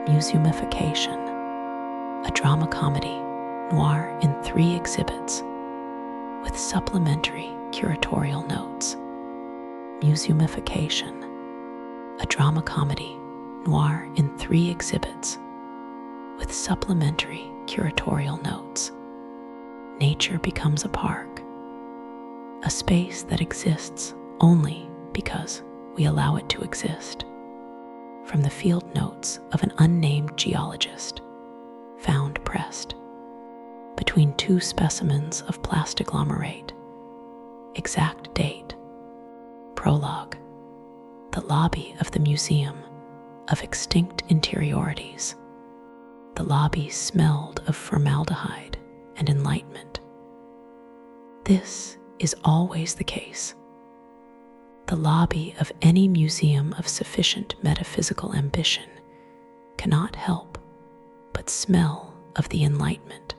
Museumification, a drama comedy noir in 3 exhibits with supplementary curatorial notes. Museumification, a drama comedy noir in 3 exhibits with supplementary curatorial notes. Nature becomes a park, a space that exists only because we allow it to exist. From the field notes of an unnamed geologist, found pressed between 2 specimens of plastiglomerate. Exact date. Prologue. The lobby of the Museum of Extinct Interiorities. The lobby smelled of formaldehyde and enlightenment. This is always the case. The lobby of any museum of sufficient metaphysical ambition cannot help but smell of the enlightenment,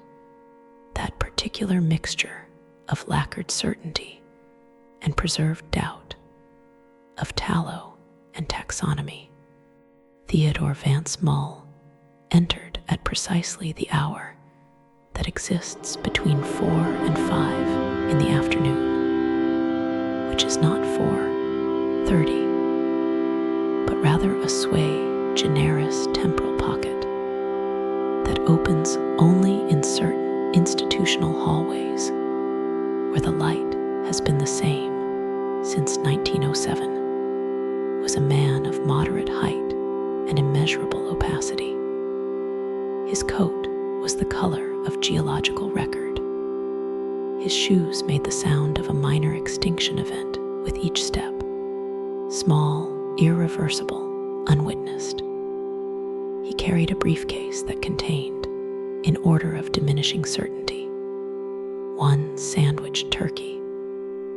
that particular mixture of lacquered certainty and preserved doubt, of tallow and taxonomy. Theodore Vance Mull entered at precisely the hour that exists between 4 and 5 in the afternoon, which is not 4:30, but rather a sui generis temporal pocket that opens only in certain institutional hallways where the light has been the same since 1907, was a man of moderate height and immeasurable opacity. His coat was the color of geological record. His shoes made the sound of a minor extinction event with each step, small, irreversible, unwitnessed. He carried a briefcase that contained, in order of diminishing certainty, 1 sandwich turkey,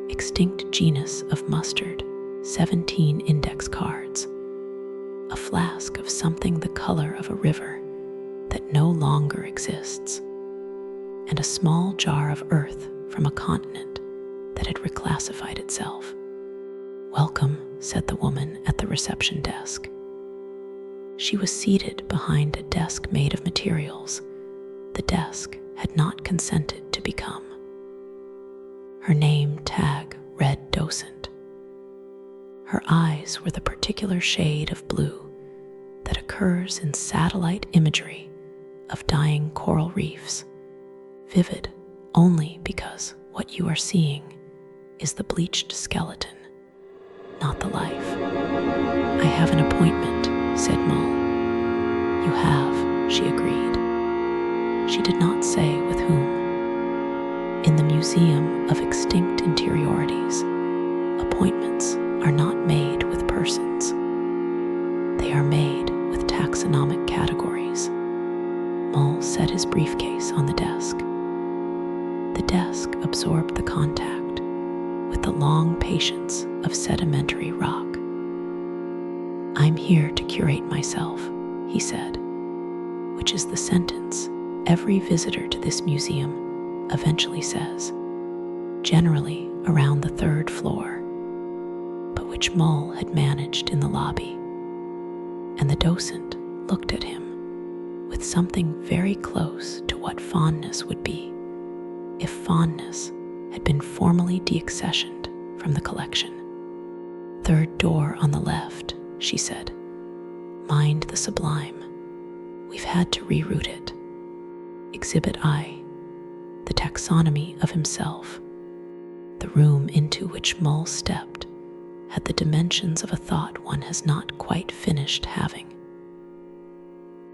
extinct genus of mustard, 17 index cards, a flask of something the color of a river that no longer exists, and a small jar of earth from a continent that had reclassified itself. "Welcome," said the woman at the reception desk. She was seated behind a desk made of materials the desk had not consented to become. Her name tag read docent. Her eyes were the particular shade of blue that occurs in satellite imagery of dying coral reefs, vivid only because what you are seeing is the bleached skeleton, not the life. "I have an appointment," said Mull. "You have," she agreed. She did not say with whom. In the Museum of Extinct Interiorities, appointments are not made with persons. They are made with taxonomic categories. Mull set his briefcase on the desk. The desk absorbed the contact with the long patience of sedimentary rock. "I'm here to curate myself," he said, which is the sentence every visitor to this museum eventually says, generally around the 3rd floor, but which Mull had managed in the lobby. And the docent looked at him with something very close to what fondness would be if fondness had been formally deaccessioned from the collection. "3rd door on the left," she said. "Mind the sublime. We've had to reroute it. Exhibit I, the taxonomy of himself." The room into which Mull stepped had the dimensions of a thought one has not quite finished having.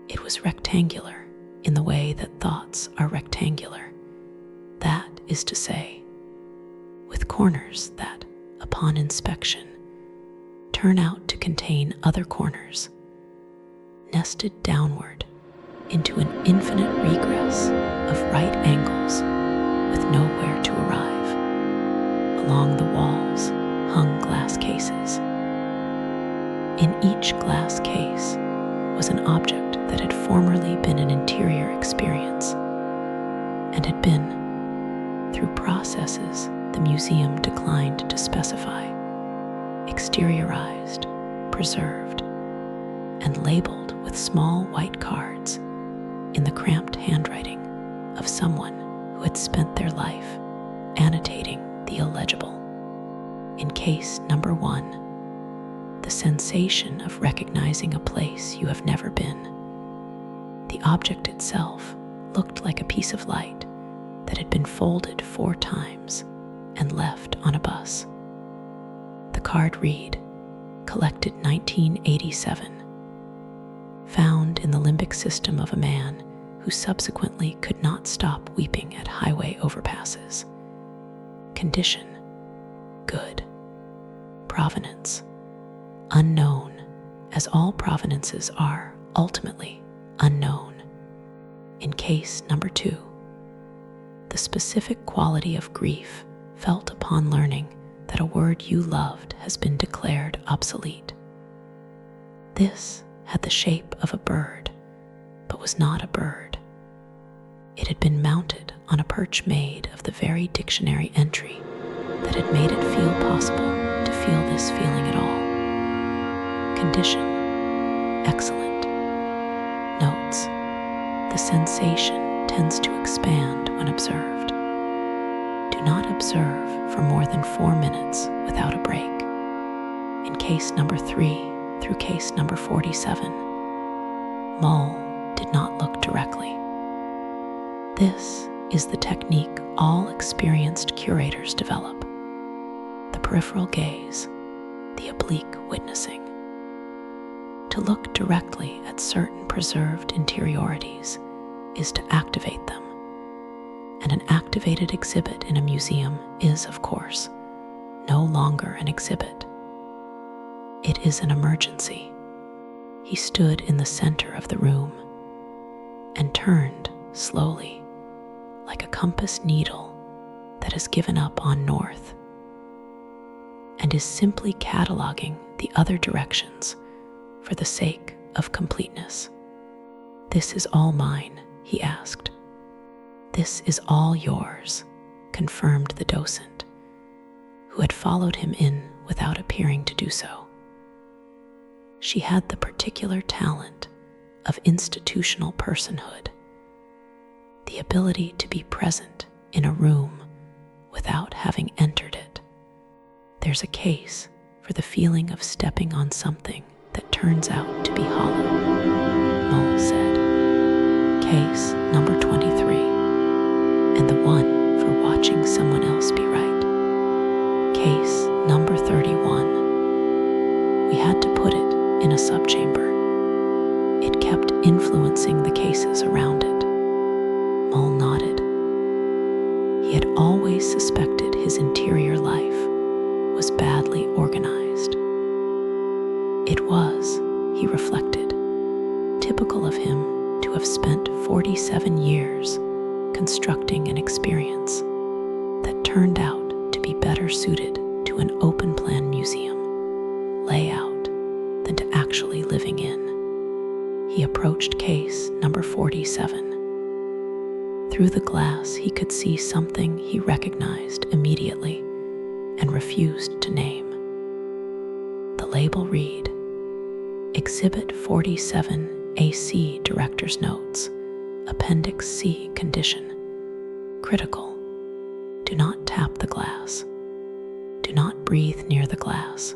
It was rectangular in the way that thoughts are rectangular, that is to say, with corners that, upon inspection, turn out to contain other corners, nested downward into an infinite regress of right angles with nowhere to arrive. Along the walls hung glass cases. In each glass case was an object that had formerly been an interior experience and had been, through processes the museum declined to specify, exteriorized, preserved, and labeled with small white cards in the cramped handwriting of someone who had spent their life annotating the illegible. In case number 1, the sensation of recognizing a place you have never been. The object itself looked like a piece of light that had been folded 4 times and left on a bus. The card read, collected 1987, found in the limbic system of a man who subsequently could not stop weeping at highway overpasses. Condition, good. Provenance, unknown, as all provenances are ultimately unknown. In case number 2, the specific quality of grief felt upon learning that a word you loved has been declared obsolete. This had the shape of a bird, but was not a bird. It had been mounted on a perch made of the very dictionary entry that had made it feel possible to feel this feeling at all. Condition, excellent. Notes, the sensation tends to expand when observed. Do not observe for more than 4 minutes without a break. In case number 3 through case number 47, Mull did not look directly. This is the technique all experienced curators develop. The peripheral gaze, the oblique witnessing. To look directly at certain preserved interiorities is to activate them. And an activated exhibit in a museum is, of course, no longer an exhibit. It is an emergency. He stood in the center of the room and turned slowly, like a compass needle that has given up on north and is simply cataloging the other directions for the sake of completeness. "This is all mine?" he asked. "This is all yours," confirmed the docent, who had followed him in without appearing to do so. She had the particular talent of institutional personhood, the ability to be present in a room without having entered it. There's a case for the feeling of stepping on something that turns out to be hollow, Mull said. Case number 23, and the one for watching someone else be right. Case number 31. We had to put it in a subchamber. It kept influencing the cases around it. Mull nodded. He had always suspected his interior life was badly organized. It was, he reflected, typical of him to have spent 47 years constructing an experience that turned out to be better suited to an open-plan museum layout than to actually living in. He approached case number 47. Through the glass, he could see something he recognized immediately and refused to name. The label read, Exhibit 47 AC Director's Notes, Appendix C Condition. Critical. Do not tap the glass. Do not breathe near the glass.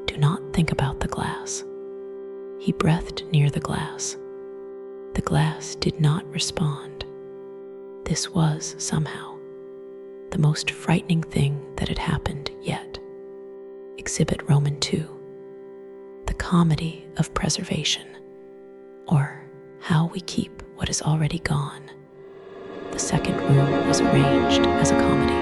Do not think about the glass. He breathed near the glass. The glass did not respond. This was, somehow, the most frightening thing that had happened yet. Exhibit Roman 2. The Comedy of Preservation, or How We Keep What Is Already Gone. The second room was arranged as a comedy.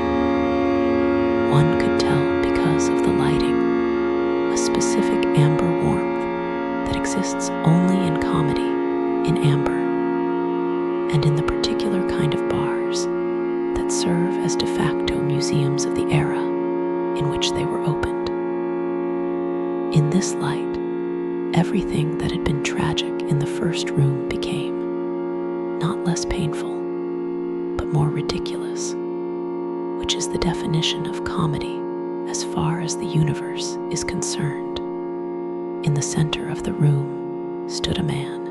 One could tell because of the lighting, a specific amber warmth that exists only in comedy, in amber, and in the particular kind of bars that serve as de facto museums of the era in which they were opened. In this light, everything that had been tragic in the first room became not less painful, but more ridiculous, which is the definition of comedy as far as the universe is concerned. In the center of the room stood a man.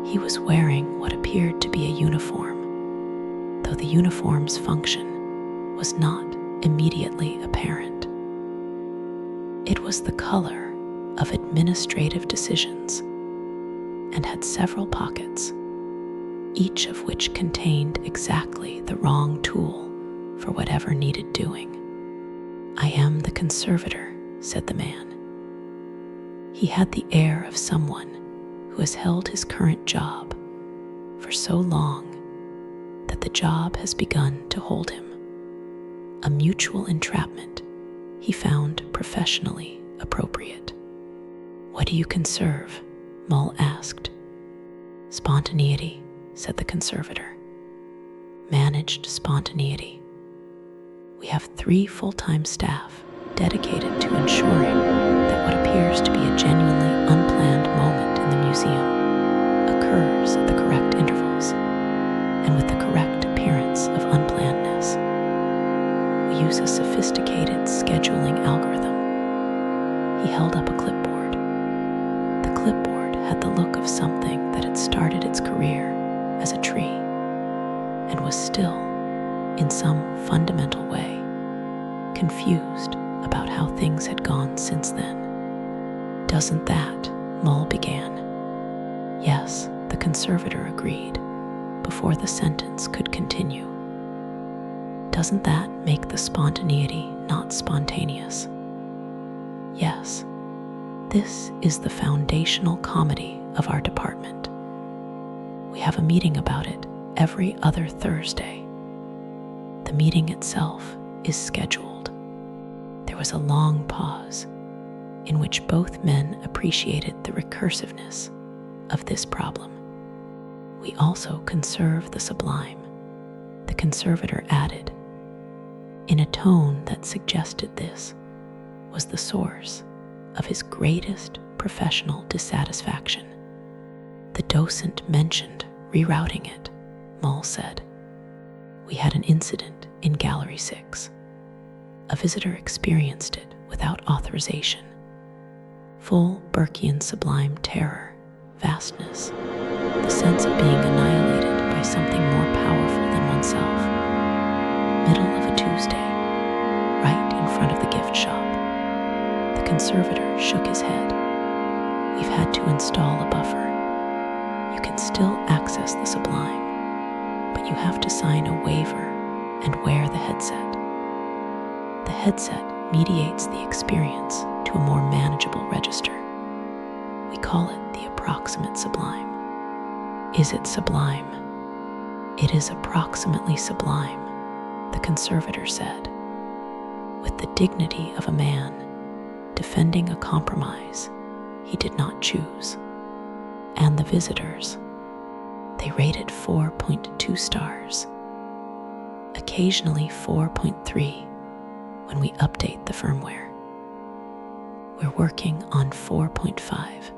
He was wearing what appeared to be a uniform, though the uniform's function was not immediately apparent. It was the color of administrative decisions and had several pockets, each of which contained exactly the wrong tool for whatever needed doing. "I am the conservator," said the man. He had the air of someone who has held his current job for so long that the job has begun to hold him. A mutual entrapment he found professionally appropriate. "What do you conserve?" Mull asked. "Spontaneity," said the conservator. "Managed spontaneity. We have 3 full-time staff dedicated to ensuring that what appears to be a genuinely unplanned moment in the museum occurs at the correct intervals and with the correct appearance of unplannedness. We use a sophisticated scheduling algorithm." He held up a clipboard. The clipboard had the look of something that had started its career as a tree and was still, in some fundamental way, confused about how things had gone since then. "Doesn't that," Mull began. "Yes," the conservator agreed, before the sentence could continue. "Doesn't that make the spontaneity not spontaneous?" "Yes. This is the foundational comedy of our department. We have a meeting about it every other Thursday. The meeting itself is scheduled." There was a long pause in which both men appreciated the recursiveness of this problem. "We also conserve the sublime," the conservator added, in a tone that suggested this was the source of his greatest professional dissatisfaction. "The docent mentioned rerouting it," Mull said. "We had an incident in Gallery 6. A visitor experienced it without authorization. Full Burkean sublime terror, vastness, the sense of being annihilated by something more powerful than oneself. Middle of a Tuesday, right in front of the gift shop." The conservator shook his head. "We've had to install a buffer. You can still access the sublime, but you have to sign a waiver and wear the headset. The headset mediates the experience to a more manageable register. We call it the approximate sublime." "Is it sublime?" "It is approximately sublime," the conservator said, with the dignity of a man defending a compromise he did not choose. "And the visitors, they rated 4.2 stars, occasionally 4.3 when we update the firmware. We're working on 4.5.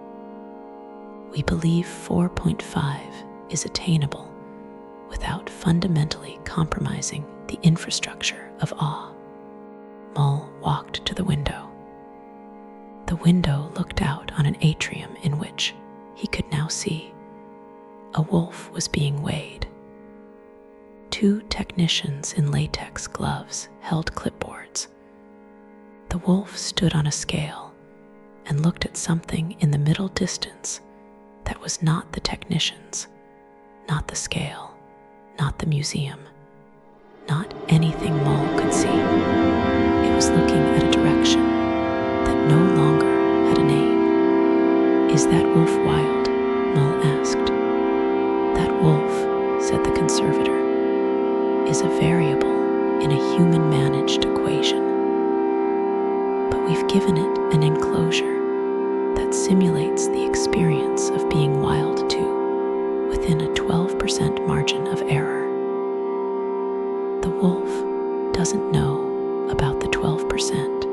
We believe 4.5 is attainable without fundamentally compromising the infrastructure of awe." Mull walked to the window. The window looked out on an atrium in which, he could now see, a wolf was being weighed. 2 technicians in latex gloves held clipboards. The wolf stood on a scale and looked at something in the middle distance that was not the technicians, not the scale, not the museum, not anything Mull could see. It was looking at a direction that no longer had a name. "Is that wolf wild?" Mull asked. "That wolf," said the conservator, "is a variable in a human-managed equation. But we've given it an enclosure that simulates the experience of being wild too, within a 12% margin of error. The wolf doesn't know about the 12%.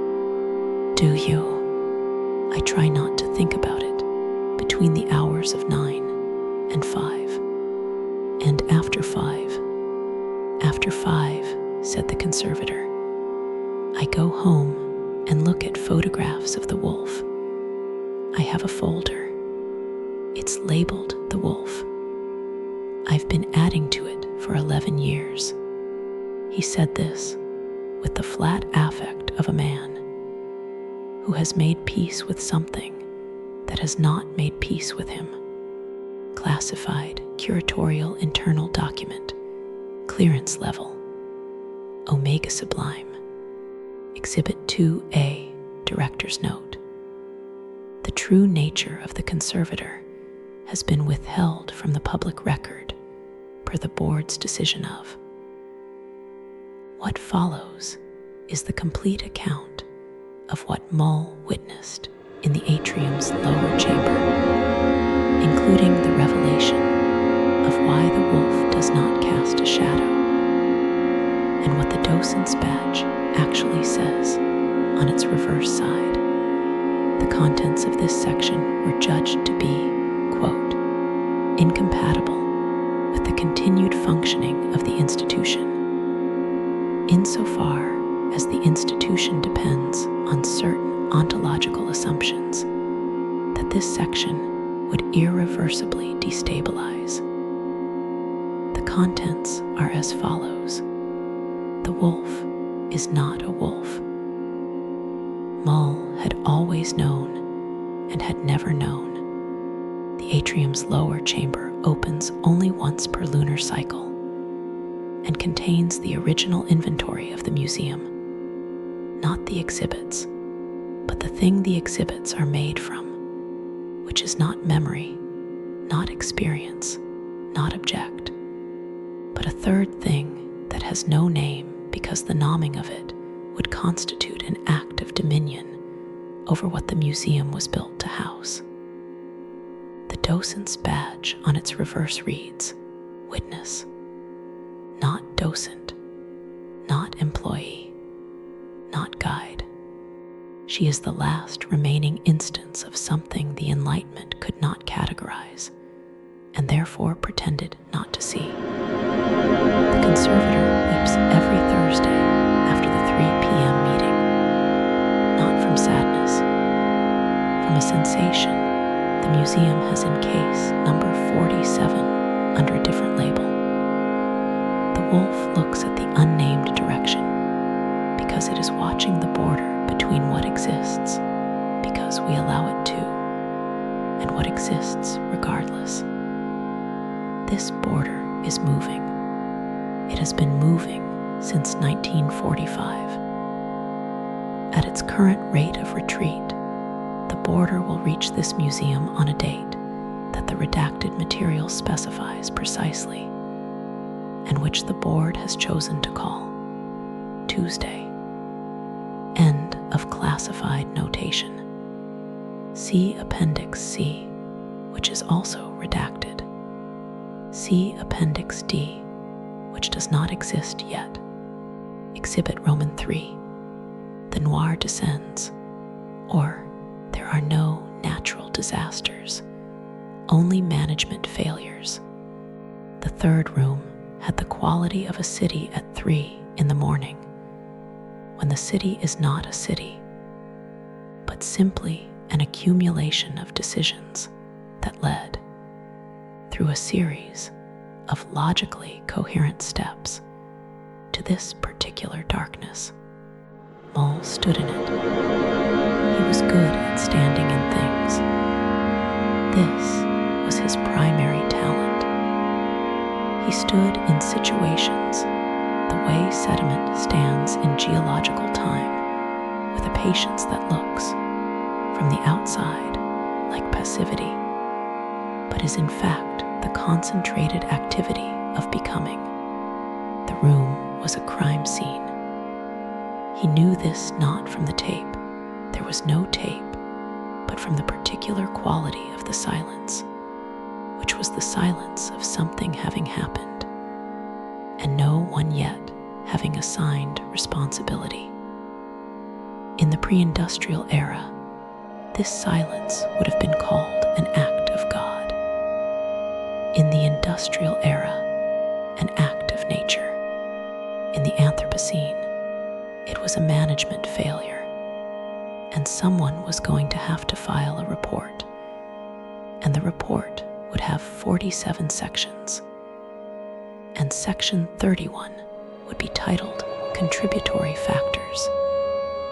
Do you?" I try not to think about it between the hours of 9 and 5. "And after 5? "After 5, said the conservator, "I go home and look at photographs of the wolf. I have a folder It's labeled the wolf. I've been adding to it for 11 years. He said this with the flat affect of a man who has made peace with something that has not made peace with him. Classified curatorial internal document, clearance level, Omega Sublime, Exhibit 2A, Director's Note. The true nature of the conservator has been withheld from the public record per the board's decision of. What follows is the complete account of what Mull witnessed in the atrium's lower chamber, including the revelation of why the wolf does not cast a shadow, and what the docent's badge actually says on its reverse side. The contents of this section were judged to be, quote, incompatible with the continued functioning of the institution, insofar as the institution depends on certain ontological assumptions that this section would irreversibly destabilize. The contents are as follows. The wolf is not a wolf. Mull had always known and had never known. The atrium's lower chamber opens only once per lunar cycle and contains the original inventory of the museum, not the exhibits, but the thing the exhibits are made from, which is not memory, not experience, not object, but a third thing that has no name because the naming of it would constitute an act of dominion over what the museum was built to house. The docent's badge on its reverse reads, Witness, not docent, not employee, not guide. She is the last remaining instance of something the Enlightenment could not categorize, and therefore pretended not to see. The conservator weeps every Thursday after the 3 p.m. meeting, not from sadness, from a sensation the museum has in case number 47 under a different label. The wolf looks at the unnamed direction because it is watching the border between what exists because we allow it to, and what exists regardless. This border is moving. It has been moving since 1945. At its current rate of retreat, the border will reach this museum on a date that the redacted material specifies precisely, and which the board has chosen to call Tuesday. End of classified notation. See Appendix C, which is also redacted. See Appendix D, which does not exist yet. Exhibit Roman 3. The NOIR descends, or there are no natural disasters, only management failures. The third room had the quality of a city at 3 in the morning, when the city is not a city, but simply an accumulation of decisions that led, through a series of logically coherent steps, to this particular darkness. Mull stood in it. He was good at standing in things. This was his primary talent. He stood in situations the way sediment stands in geological time, with a patience that looks, from the outside, like passivity, but is in fact the concentrated activity of becoming. The room was a crime scene. He knew this not from the tape. There was no tape, but from the particular quality of the silence, which was the silence of something having happened, and no one yet having assigned responsibility. In the pre-industrial era, this silence would have been called an act of God. In the industrial era, an act of nature. In the Anthropocene, it was a management failure, and someone was going to have to file a report. and the report would have 47 sections. And section 31 would be titled Contributory Factors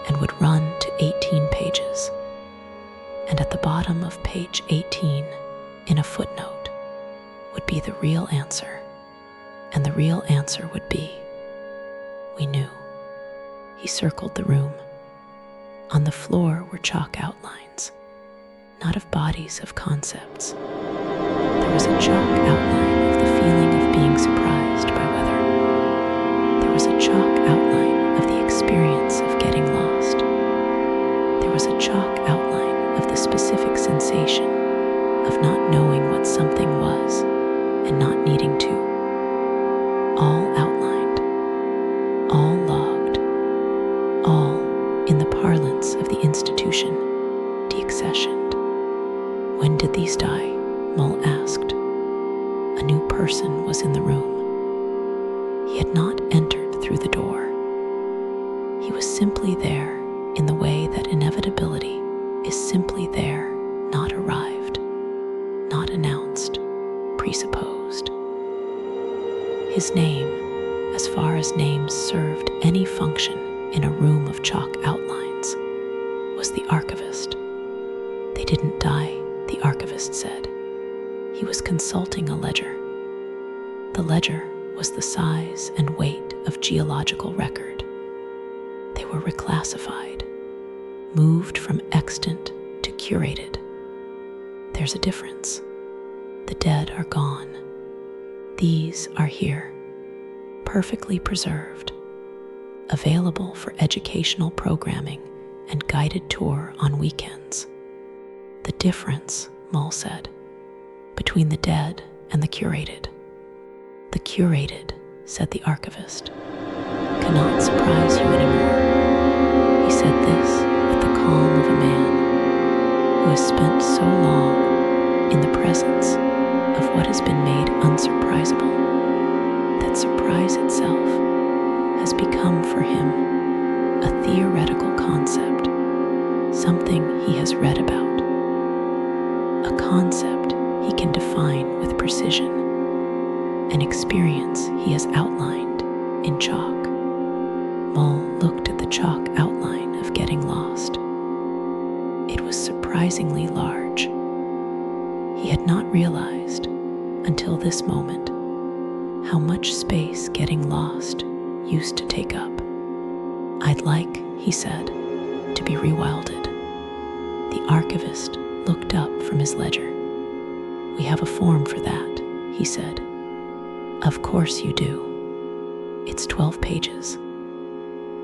and would run to 18 pages. And at the bottom of page 18, in a footnote, would be the real answer. And the real answer would be, we knew. He circled the room. On the floor were chalk outlines, not of bodies, of concepts. There was a chalk outline of the feeling of being surprised by weather. There was a chalk outline of the experience of getting lost. There was a chalk outline of the specific sensation of not knowing what something was and not needing to. All outlined, all logged, all, in the parlance of the institution, deaccessioned. When did these die? Mull asked. A new person was in the room. He had not entered through the door. He was simply there in the way that inevitability is simply there, not arrived, not announced, presupposed. His name, as far as names served any function in a room of chalk outlines, was the archivist. They didn't die, the archivist said. He was consulting a ledger. The ledger was the size and weight of geological record. They were reclassified, moved from extant to curated. There's a difference. The dead are gone. These are here, perfectly preserved, available for educational programming and guided tour on weekends. The difference, Mull said, between the dead and the curated. The curated, said the archivist, cannot surprise you anymore. He said this with the calm of a man who has spent so long in the presence of what has been made unsurprisable that surprise itself has become for him a theoretical concept, something he has read about, a concept he can define with precision, an experience he has outlined in chalk. Mull looked at the chalk outline of getting lost. It was surprisingly large. He had not realized, until this moment, how much space getting lost used to take up. I'd like, he said, to be rewilded. The archivist looked up from his ledger. We have a form for that, he said. Of course you do. It's 12 pages.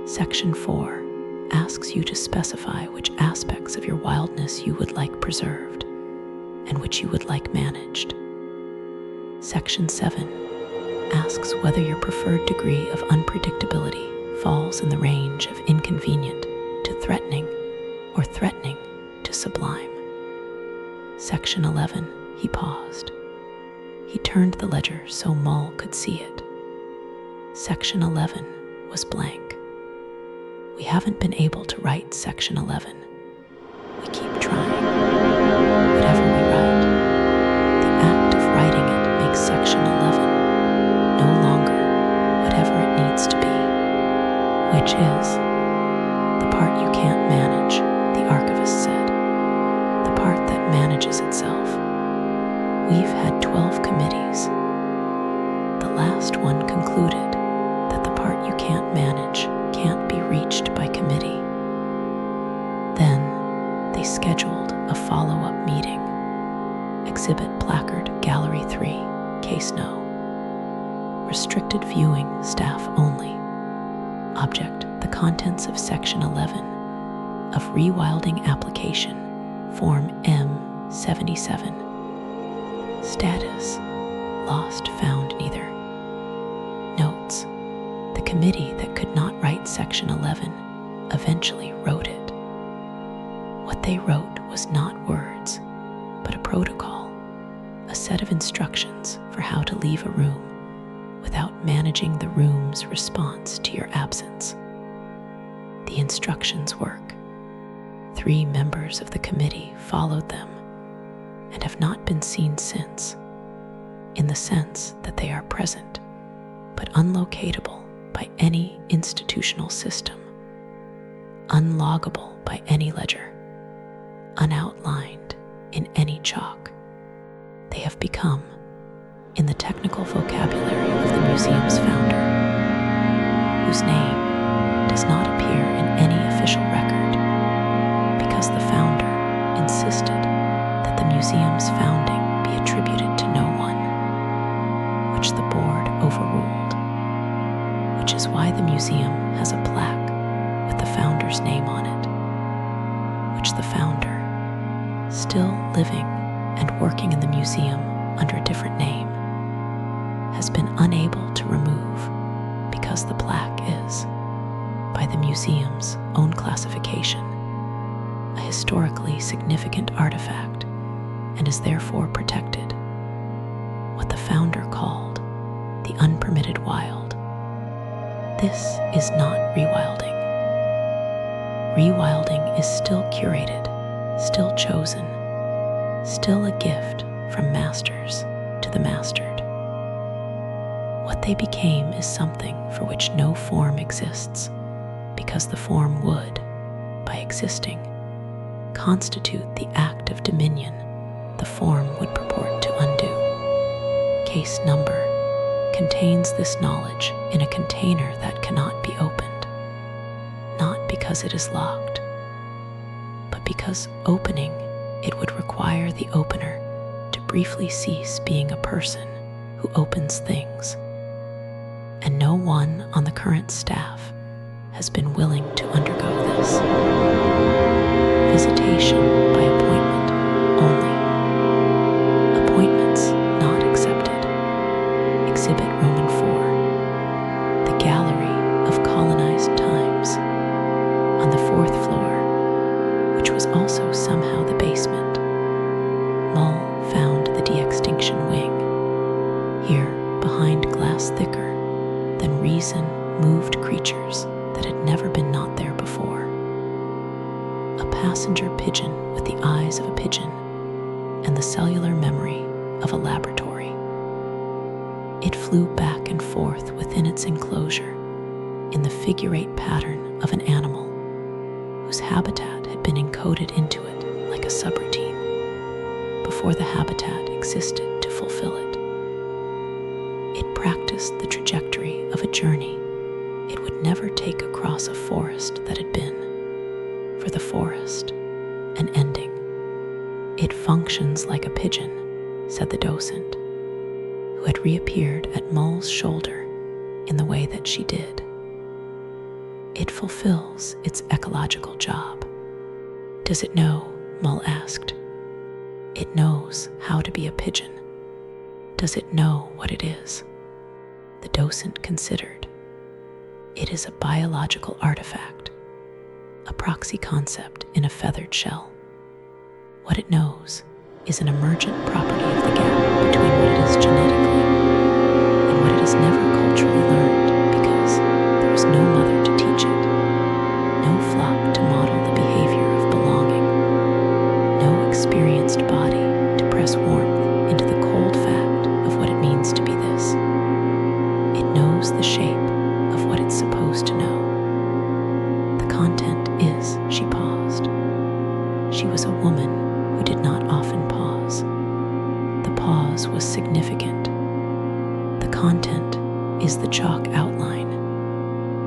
Section 4 asks you to specify which aspects of your wildness you would like preserved and which you would like managed. Section 7 asks whether your preferred degree of unpredictability falls in the range of inconvenient to threatening or threatening to sublime. Section 11, he paused. He turned the ledger so Mull could see it. Section 11 was blank. We haven't been able to write Section 11. We keep trying. Whatever we write, the act of writing it makes Section 11 no longer whatever it needs to be, which is the part you can't manage, the archivist said, the part that manages itself. We've had 12 committees. The last one concluded that the part you can't manage can't be reached by committee. Then they scheduled a follow-up meeting. Exhibit placard Gallery 3, Case No. Restricted viewing, staff only. Object, the contents of Section 11 of Rewilding Application, Form M77. Status, lost, found neither. Notes, the committee that could not write Section 11 eventually wrote it. What they wrote was not words, but a protocol, a set of instructions for how to leave a room without managing the room's response to your absence. The instructions work. 3 members of the committee followed them and have not been seen since, in the sense that they are present, but unlocatable by any institutional system, unloggable by any ledger, unoutlined in any chalk. They have become, in the technical vocabulary of the museum's founder, whose name does not appear in any official record, because the founder insisted that the museum's founding be attributed to no one, which the board overruled, which is why the museum has a plaque with the founder's name on it, which the founder, still living and working in the museum under a different name, has been unable to remove because the plaque is, by the museum's own classification, a historically significant artifact and is therefore protected. What the founder called the unpermitted wild. This is not rewilding. Rewilding is still curated, still chosen, still a gift from masters to the mastered. What they became is something for which no form exists, because the form would, by existing, constitute the act of dominion the form would purport to undo. Case number contains this knowledge in a container that cannot be opened, not because it is locked, but because opening it would require the opener to briefly cease being a person who opens things. And no one on the current staff has been willing to undergo this. Visitation by appointment only. Appointments not accepted. Exhibit Roman 4. The Gallery of Colonized Times. On the 4th floor, which was also somehow the basement, Mull found the de-extinction wing. Here, behind glass thicker than reason moved creatures that had never been not there before. A passenger pigeon with the eyes of a pigeon and the cellular memory of a laboratory. It flew back and forth within its enclosure in the figure-8 pattern of an animal whose habitat had been encoded into it like a subroutine before the habitat existed to fulfill it. It practiced the trajectory of a journey it would never take across a forest that had been, for the forest, an ending. It functions like a pigeon, said the docent, who had reappeared at Mull's shoulder in the way that she did. It fulfills its ecological job. Does it know? Mull asked. It knows how to be a pigeon. Does it know what it is? The docent considered. It is a biological artifact, a proxy concept in a feathered shell. What it knows is an emergent property of the gap between what it is genetically and what it has never culturally learned, because there is no mother to teach it, no flock to model the behavior of belonging, no experienced body to press warmth into the cold fact of what it means to be this. It knows the shape of what it's supposed to know. The content is, she paused. She was a woman who did not often pause. The pause was significant. The content is the chalk outline.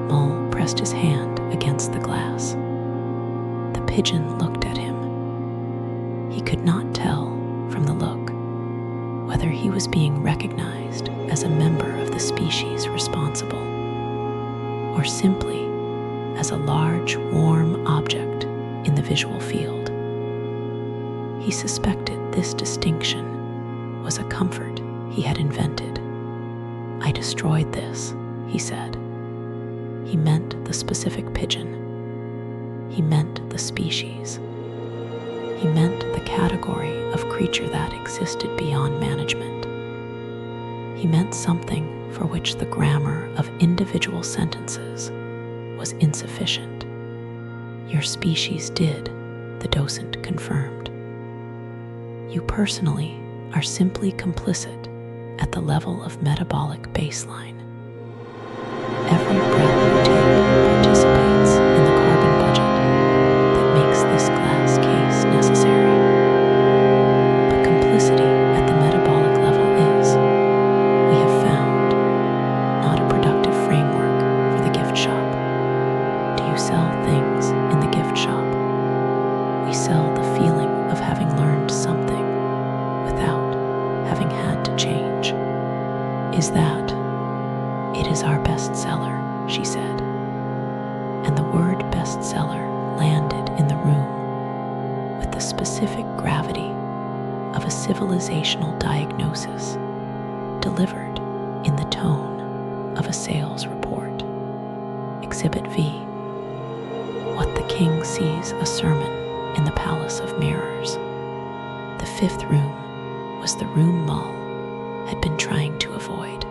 Mull pressed his hand against the glass. The pigeon looked at him. He could not tell from the look whether he was being recognized as a member of the species responsible, or simply as a large, warm object in the visual field. He suspected this distinction was a comfort he had invented. I destroyed this, he said. He meant the specific pigeon. He meant the species. He meant the category of creature that existed beyond management. He meant something for which the grammar of individual sentences was insufficient. Your species did, the docent confirmed. You personally are simply complicit at the level of metabolic baseline. Every breath you take participates in the carbon budget that makes this glass case necessary. But complicity at the metabolic level is, we have found, not a productive framework for the gift shop. Do you sell things in the gift shop? We sell the feeling of having learned something without having had to change. Is that? It is our bestseller, she said. And the word bestseller landed in the room with the specific gravity of a civilizational diagnosis delivered in the tone of a sales report. Exhibit V. What the king sees a sermon in the Palace of Mirrors. The fifth room was the room Mull had been trying to avoid.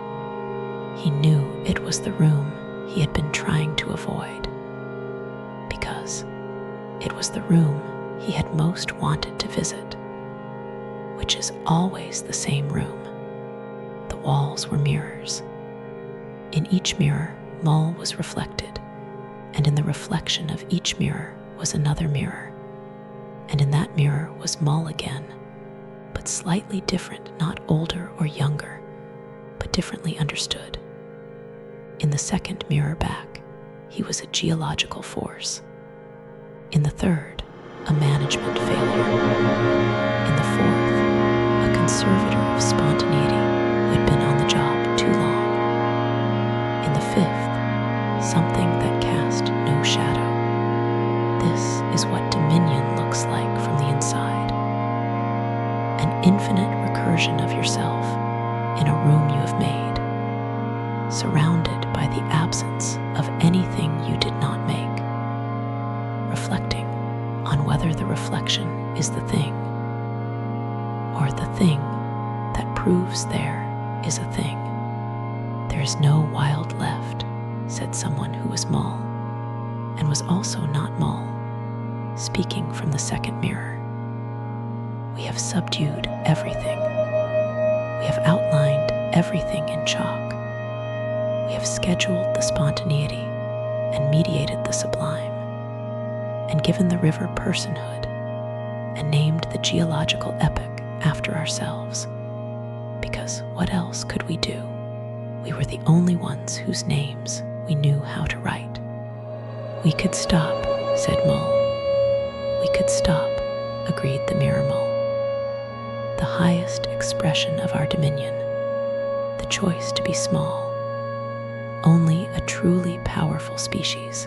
He knew it was the room he had been trying to avoid because it was the room he had most wanted to visit, which is always the same room. The walls were mirrors. In each mirror, Mull was reflected, and in the reflection of each mirror was another mirror, and in that mirror was Mull again, but slightly different, not older or younger, but differently understood. In the second mirror back, he was a geological force. In the third, a management failure. In the fourth, a conservator of spontaneity who had been on the job too long. In the fifth, something that cast no shadow. This is what dominion looks like from the inside. An infinite recursion of yourself in a room you have made, surrounded by the absence of anything you did not make, reflecting on whether the reflection is the thing, or the thing that proves there is a thing. There is no wild left, said someone who was Mull, and was also not Mull, speaking from the second mirror. We have subdued everything. We have outlined everything in chalk. We have scheduled the spontaneity and mediated the sublime, and given the river personhood, and named the geological epoch after ourselves, because what else could we do? We were the only ones whose names we knew how to write. We could stop, said Mull. We could stop, agreed the mirror Mull. The highest expression of our dominion, the choice to be small. Only a truly powerful species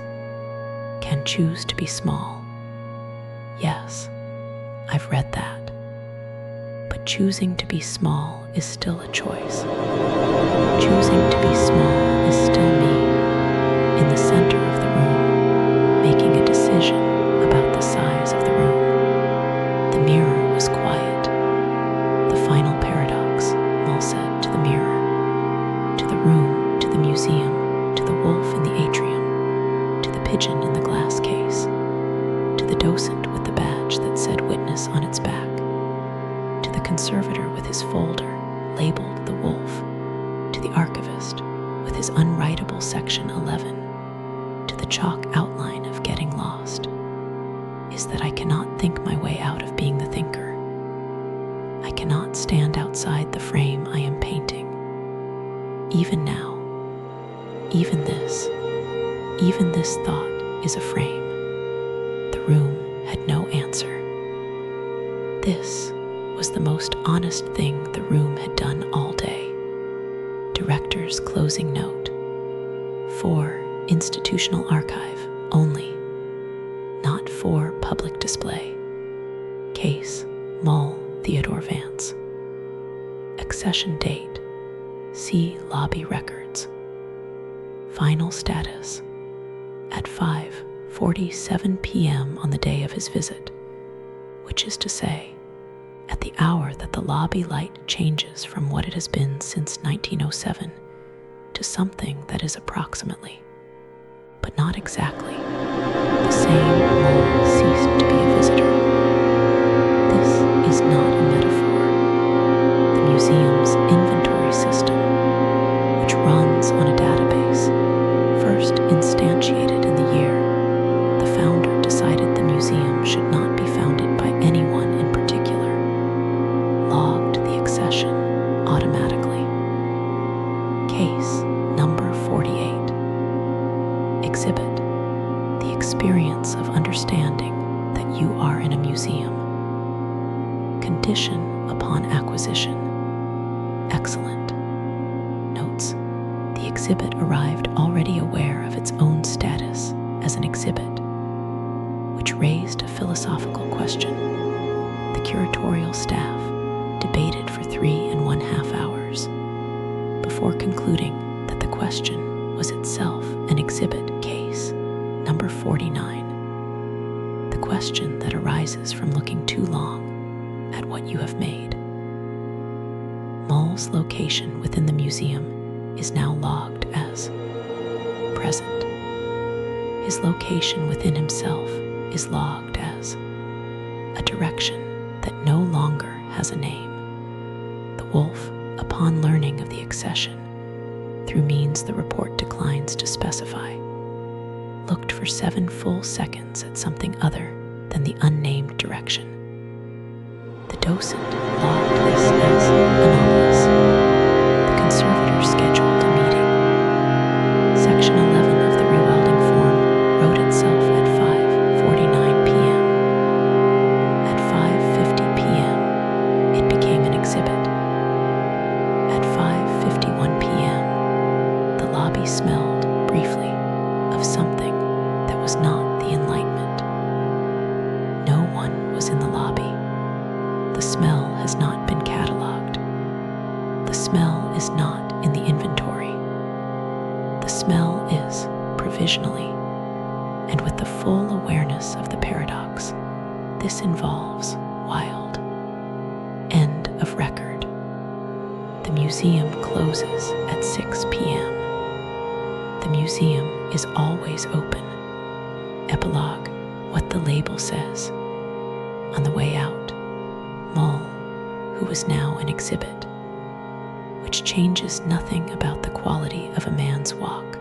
can choose to be small. Yes, I've read that. But choosing to be small is still a choice. Choosing to be small is still me, in the center of the room, making a decision about the size of the room. The mirror was quiet. The final paradox, Mull said to the mirror, to the room, to the museum, to the wolf in the atrium, to the pigeon in the glass case, to the docent with the badge that said witness on its back, to the conservator with his folder labeled the wolf, to the archivist with his unwritable section 11, to the chalk outline of getting lost, is that I cannot think my way out of being the thinker. I cannot stand outside the frame I am painting. Even now, even this thought is a frame. The room had no answer. This was the most honest thing the room had done all day. Director's closing note. For institutional archive only, not for public display. Case, Mull, Theodore Vance. Accession date, see lobby records. Final status, at 5:47 p.m. on the day of his visit, which is to say, at the hour that the lobby light changes from what it has been since 1907 to something that is approximately, but not exactly, the same Mull ceased to be a visitor. This is not a metaphor. The museum's inventory system, which runs on a database, first instantiated in the year the founder decided the museum should not be founded by anyone in particular, logged the accession automatically. Case number 48. Exhibit: the experience of understanding that you are in a museum. Condition upon acquisition: excellent. Notes: the exhibit arrived already aware of its own status as an exhibit, which raised a philosophical question. The curatorial staff debated for 3.5 hours before concluding that the question was itself an exhibit. Case number 49. The question that arises from looking too long at what you have made. Mull's location within the museum is now logged as present. His location within himself is logged as a direction that no longer has a name. The wolf, upon learning of the accession, through means the report declines to specify, looked for 7 full seconds at something other than the unnamed direction. The docent logged this as anomalous. The conservator scheduled a meeting. Section 11 of the rewilding form wrote itself at 5:49 p.m. At 5:50 p.m., it became an exhibit. At 5:51 p.m., the lobby smelled, briefly, of something that was not the Enlightenment. No one was in the lobby. The smell has not been catalogued. The smell is not in the inventory. The smell is, provisionally, and with the full awareness of the paradox, this involves wild. End of record. The museum closes at 6 p.m. The museum is always open. Epilogue: what the label says. On the way out, Mull, who was now an exhibit, which changes nothing about the quality of a man's walk,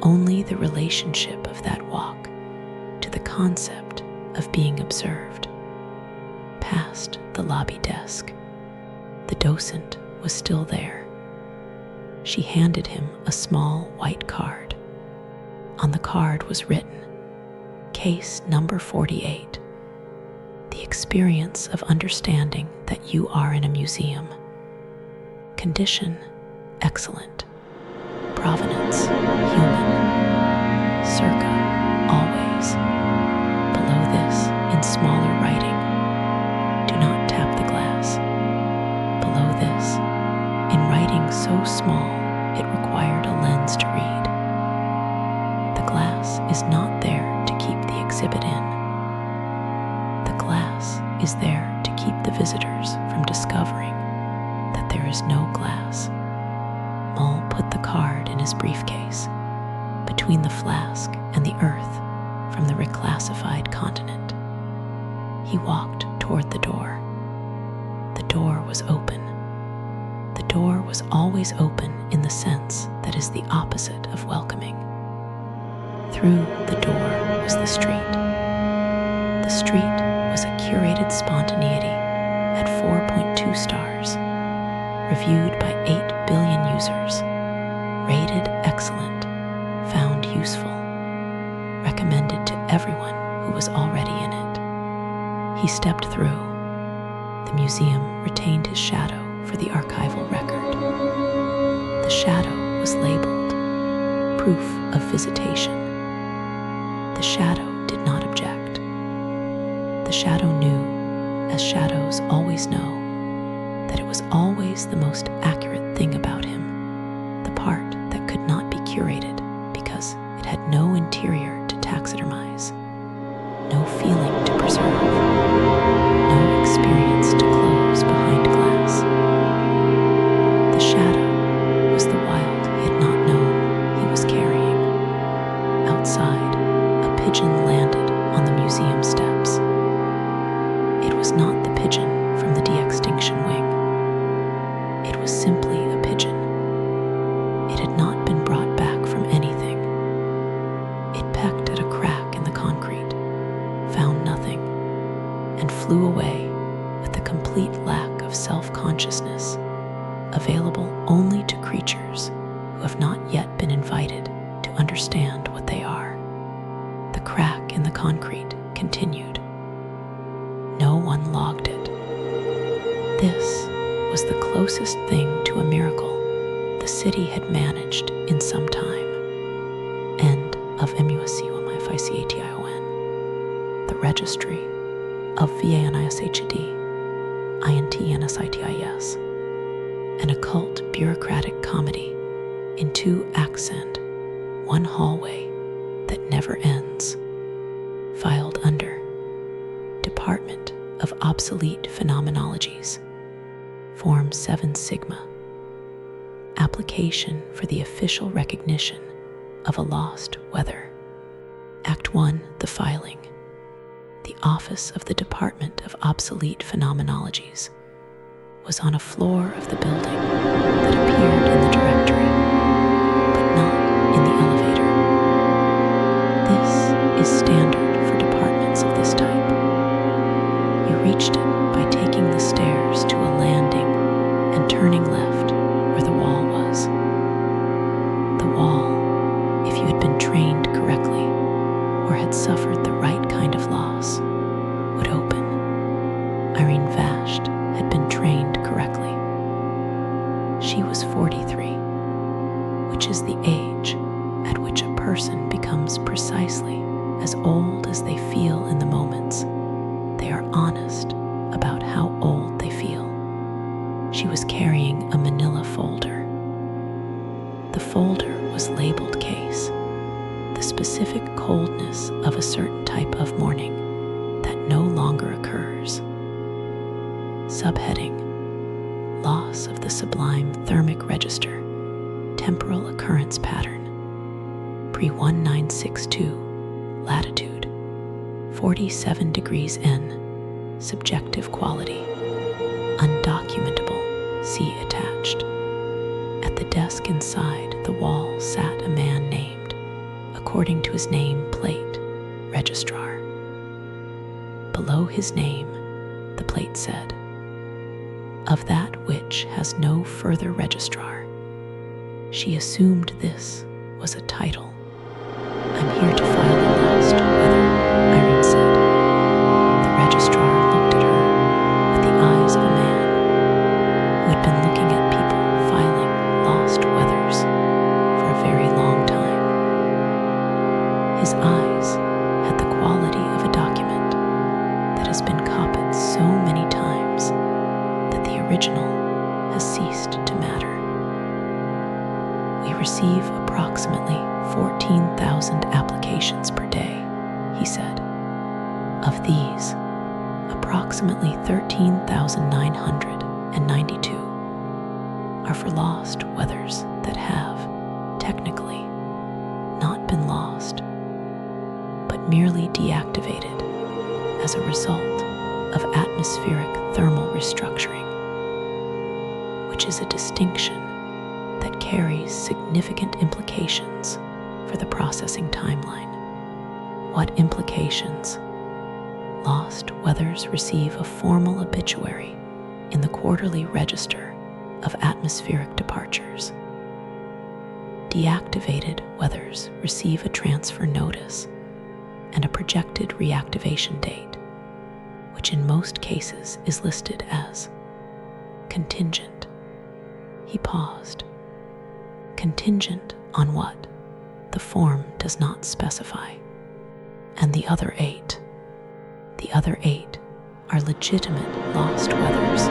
only the relationship of that walk to the concept of being observed, passed the lobby desk. The docent was still there. She handed him a small white card. On the card was written, Case number 48. The experience of understanding that you are in a museum. Condition: excellent. Provenance: human. Circa: always. Below this, in smaller writing, do not tap the glass. Below this, in writing so small it required a lens to read. The glass is not there to keep the exhibit in. The glass is there to keep the visitors from discovering that there is no glass. Mull put the card in his briefcase, between the flask and the earth from the reclassified continent. He walked toward the door. The door was open. The door was always open in the sense that is the opposite of welcoming. Through the door was the street. The street was a curated spontaneity at 4.2 stars, reviewed by 8 billion users, rated excellent, found useful, recommended to everyone who was already in it. He stepped through. The museum retained his shadow for the archival record. The shadow was labeled Proof of Visitation. The shadow did not object. The shadow knew, as shadows always know, that it was always the most accurate thing about him, the part that could not be curated because it had no interior to taxidermize, no feeling to preserve, no experience to close behind glass. The shadow was the wild he had not known he was carrying. Outside, a pigeon landed on the museum steps. It was not the pigeon of self-consciousness, available only to creatures who have not yet been invited to understand what they are. The crack in the concrete continued. No one logged it. This was the closest thing to a miracle the city had managed in some time. End of museumification. The Registry of VANISHD, INTNSITIS, an occult bureaucratic comedy in 2 acts and 1 hallway that never ends, filed under Department of Obsolete Phenomenologies, Form 7 Sigma, Application for the Official Recognition of a Lost Weather. Act 1, the filing. The office of the Department of Obsolete Phenomenologies was on a floor of the building that appeared in the directory, but not in the elevator. This is standard for departments of this type. You reached it by taking the stairs to a landing and turning left where the wall was. The wall, if you had been trained correctly or had suffered the right kind of loss, would open. Irene Vashd had been trained correctly. She was 43, which is the age at which a person becomes precisely as old as they feel in the moments they are honest about how old they feel. She was carrying a manila folder. The folder was labeled case, the specific coldness of a certain type of morning that no longer occurs. Subheading: Loss of the sublime thermic register, temporal occurrence pattern, pre-1962, latitude, 47 degrees N, subjective quality, undocumentable, see attached. At the desk inside the wall sat a man named, according to his name plate, registrar. Below his name, the plate said, "Of that which has no further registrar." She assumed this was a title. "I'm here to file a lost weather," Irene said. The registrar looked at her with the eyes of a man who had been looking at people filing lost weathers for a very long time. His eyes had the quality of a document that has been copied so many times that the original has ceased to matter. "We receive approximately 14,000 applications per day," he said. "Of these, approximately 13,992 are for lost weathers that have, technically, not been lost, but merely deactivated as a result of atmospheric thermal restructuring, which is a distinction that carries significant implications for the processing timeline." What implications? Lost weathers receive a formal obituary in the quarterly register of atmospheric departures. Deactivated weathers receive a transfer notice and a projected reactivation date, which in most cases is listed as contingent. He paused. Contingent on what? The form does not specify. And the other 8? The other 8 are legitimate lost weathers,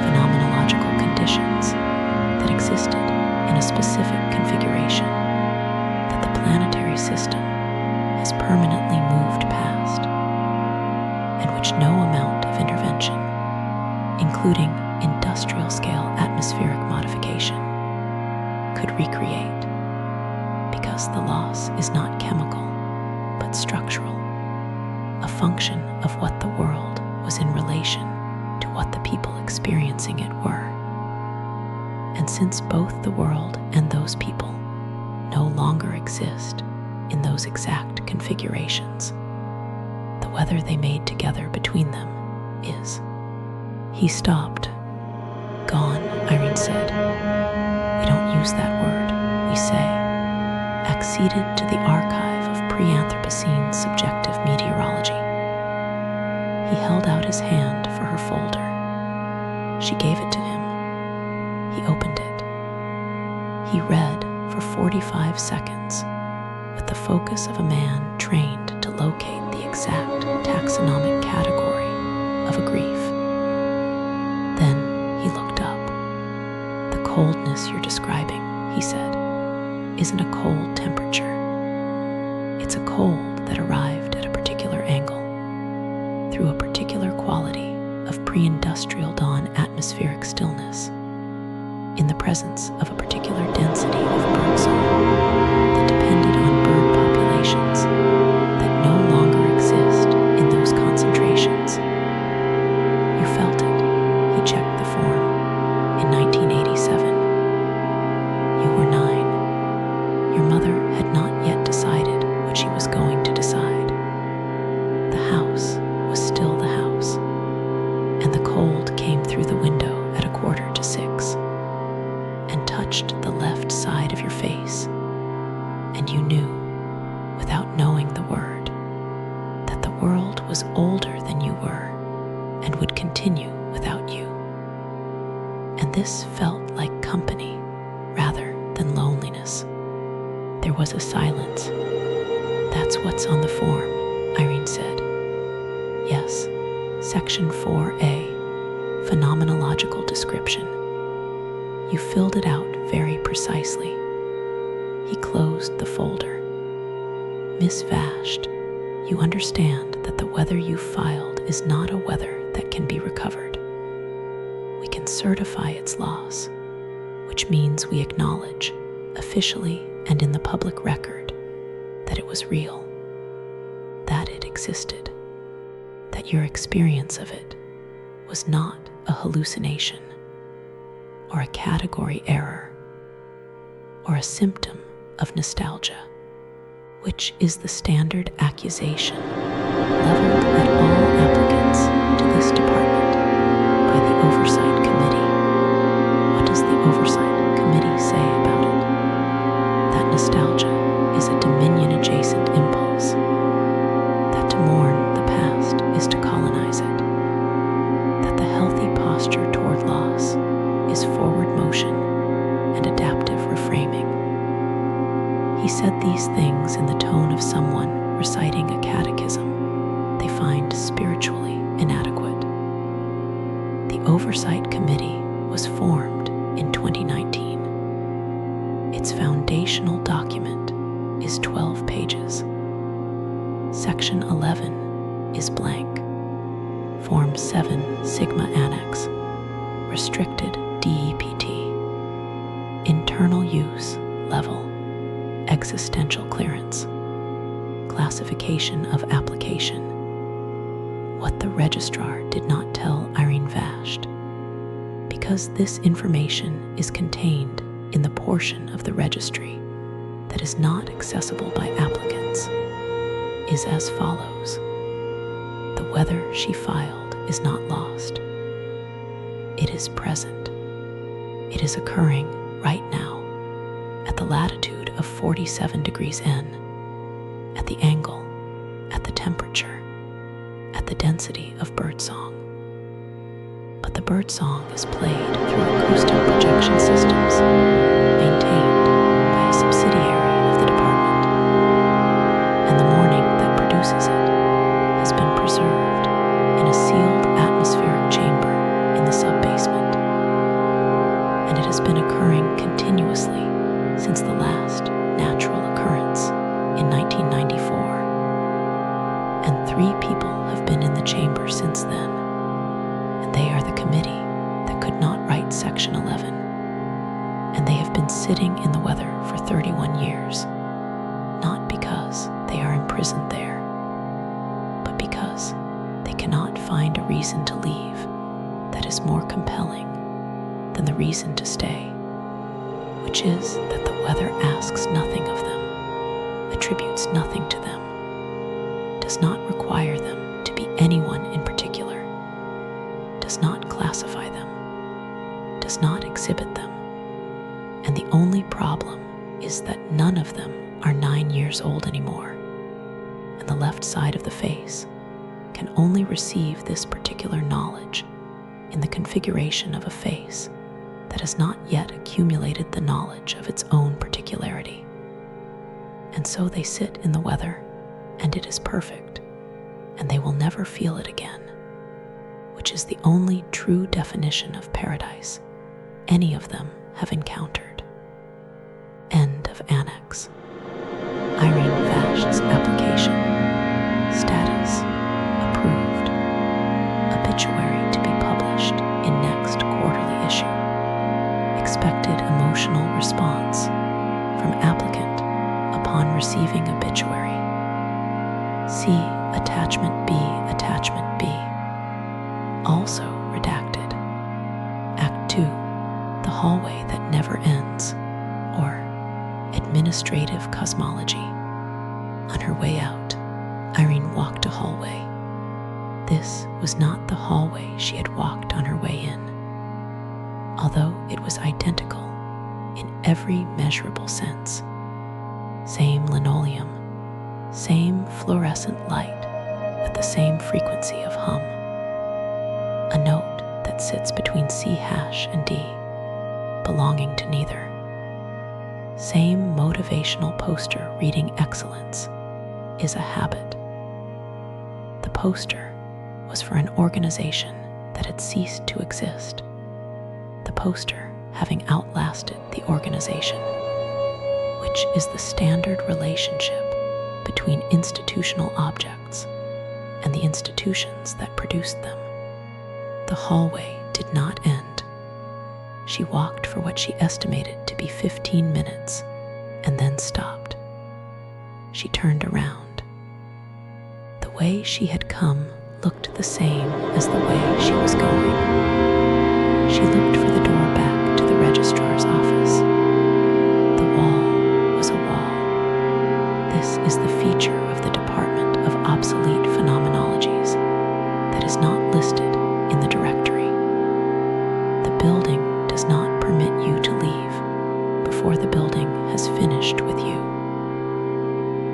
phenomenological conditions that existed in a specific configuration that the planetary system has permanently moved past, and which no amount of intervention, including industrial-scale atmospheric modification, could recreate, because the loss is not chemical, but structural, a function of what the world was in relation to what the people experiencing it were. And since both the world and those people no longer exist in those exact configurations, the weather they made together between them is. He stopped. Gone, Irene said. We don't use that word, we say. Acceded to the archive of pre-Anthropocene subjective meteorology. He held out his hand for her folder. She gave it to him. He opened it. He read for 45 seconds with the focus of a man trained to locate the exact taxonomic category of a grief. Then he looked up. The coldness you're describing, he said, isn't a cold temperature. It's a cold that arrived at a particular angle, through a particular quality of pre-industrial dawn atmospheric stillness, in the presence of a particular density of birdsong that depended on bird populations that no longer exist in those concentrations. You felt it. He checked the form. In 1987. You were 9. Your mother had not yet decided what she was going to decide. The house was still the house, and the cold came through the window at 5:45 and touched the left side of your face, and you knew, without knowing the word, that the world was older than you were and would continue without you. And this felt like company rather than loneliness. There was a silence. That's what's on the form, Irene said. Yes, Section 4A, Phenomenological Description. You filled it out very precisely. He closed the folder. Miss Vashti, you understand that the weather you filed is not a weather that can be recovered. We can certify its loss, which means we acknowledge, officially and in the public record, that it was real, that it existed, that your experience of it was not a hallucination, or a category error, or a symptom of nostalgia, which is the standard accusation leveled at all applicants to this department by the Oversight Committee. What does the Oversight Committee say about it? That nostalgia is a dominion-adjacent impulse, that to mourn the past is to colonize it, that the healthy posture toward loss is forward motion and adaptive reframing. He said these things in the tone of someone reciting a catechism they find spiritually inadequate. The Oversight Committee was formed in 2019. Its foundational document is 12 pages. Section 11 is blank. Form 7 Sigma Annex, Restricted DEPT, Internal Use Level, Existential Clearance, Classification of Application. What the registrar did not tell Irene Vashti, because this information is contained in the portion of the registry that is not accessible by applicants, is as follows. The weather she filed is not lost. It is present. It is occurring right now at the latitude of 47 degrees N, at the angle, at the temperature, at the density of birdsong. But the birdsong is played through acoustic projection systems maintained by a subsidiary of the department, and the morning that produces it has been preserved in a sealed atmospheric chamber in the sub-basement, and it has been occurring continuously since the last natural occurrence in 1994, and 3 people have been in the chamber since then, and they are the committee that could not write Section 11, and they have been sitting in the weather for 31 years, not because they are imprisoned there, but because they cannot find a reason to leave that is more compelling than the reason to stay, which is that the weather asks nothing of them, attributes nothing to them, does not require them to be anyone in particular, does not classify does not exhibit them. And the only problem is that none of them are 9 years old anymore, and the left side of the face can only receive this particular knowledge in the configuration of a face that has not yet accumulated the knowledge of its own particularity. And so they sit in the weather, and it is perfect, and they will never feel it again, which is the only true definition of paradise any of them have encountered. End of Annex. Irene Vash's application. Status: approved. Obituary to be published in next quarterly issue. Expected emotional response from applicant upon receiving obituary. See Attachment B, Attachment B. Also redacted. Act 2, The Hallway That Never Ends, or Administrative Cosmology. On her way out, Irene walked a hallway. This was not the hallway she had walked on her way in, although it was identical in every measurable sense. Same linoleum, same fluorescent light with the same frequency of hum. A note that sits between C# and D, belonging to neither. Same motivational poster reading excellence is a habit. The poster was for an organization that had ceased to exist, the poster having outlasted the organization, which is the standard relationship between institutional objects and the institutions that produced them. The hallway did not end. She walked for what she estimated to be 15 minutes and then stopped. She turned around. The way she had come looked the same as the way she was going. She looked for the door back to the registrar's office. The wall was a wall. This is the feature of the Department of Obsolete Phenomenologies that is not listed in the directory. The building does not permit you to leave before the building has finished with you.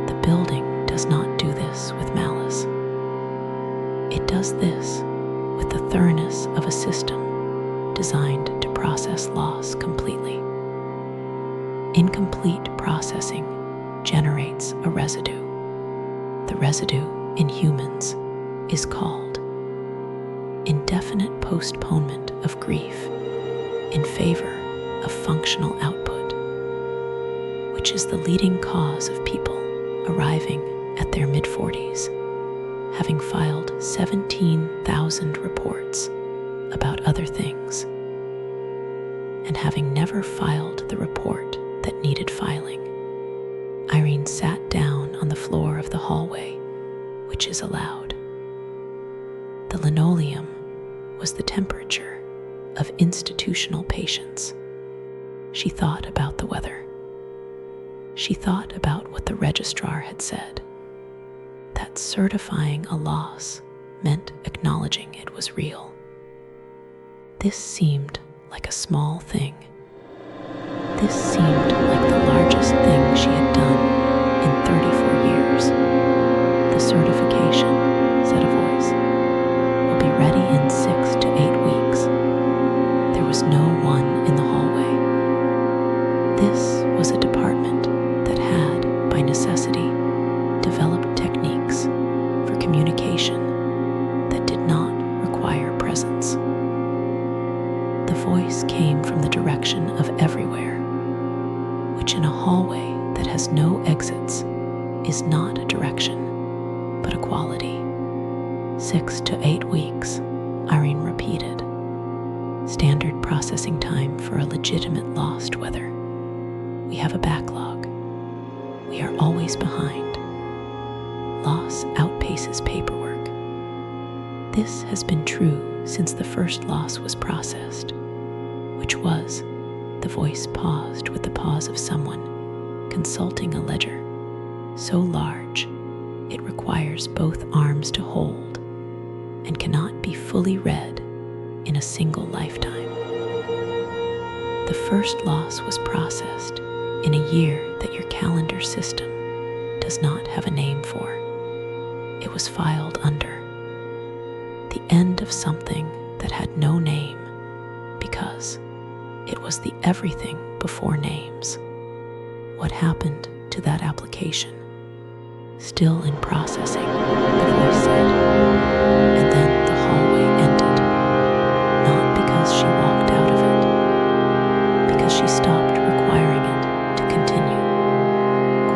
The building does not do this with malice. It does this with the thoroughness of a system designed to process loss completely. Incomplete processing generates a residue. The residue in humans is called indefinite postponement of grief in favor of functional output, which is the leading cause of people arriving at their mid-40s, having filed 17,000 reports about other things, and having never filed the report that needed filing. Irene sat down on the floor of the hallway, which is allowed. The linoleum was the temperature of institutional patience. She thought about the weather. She thought about what the registrar had said, that certifying a loss meant acknowledging it was real. This seemed like a small thing. This seemed like the largest thing she had done in 34 years. The certification, said a voice, will be ready in 6 to 8 weeks. There was no one in the hallway. This was a department that had, by necessity, developed techniques for communication that did not require presence. The voice came from the direction of everywhere, which in a hallway that has no exits is not a direction, but a quality. 6 to 8 weeks, Irene repeated. Standard processing time for a legitimate lost weather. We have a backlog. We are always behind. Loss outpaces paperwork. This has been true since the first loss was processed, which was, the voice paused with the pause of someone consulting a ledger so large it requires both arms to hold and cannot be fully read in a single lifetime. first loss was processed in a year that your calendar system does not have a name for. It was filed under the end of something that had no name because it was the everything before names. What happened to that application? Still in processing, the voice said, and then the hallway ended. Not because she walked out of it, because she stopped requiring it to continue.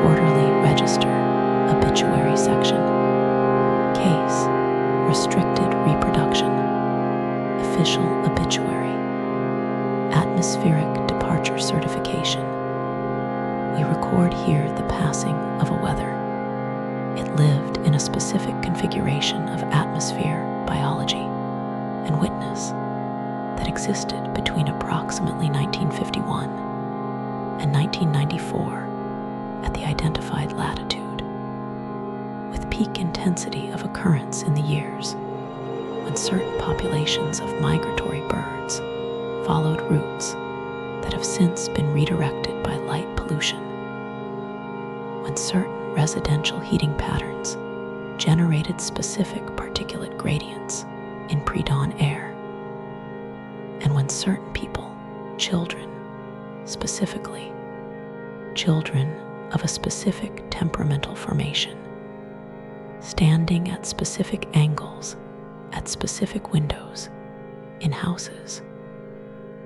Quarterly register, obituary section. Case, restricted reproduction. Official obituary. Atmospheric departure certification. We record here the passing of a weather. It lived in a specific configuration of atmosphere, biology, and witness that existed between approximately 1951 and 1994 at the identified latitude, with peak intensity of occurrence in the years when certain populations of migratory birds followed routes that have since been redirected by light pollution, when certain residential heating patterns generated specific particulate gradients in pre-dawn air, and when certain people, children, specifically children of a specific temperamental formation, standing at specific angles at specific windows in houses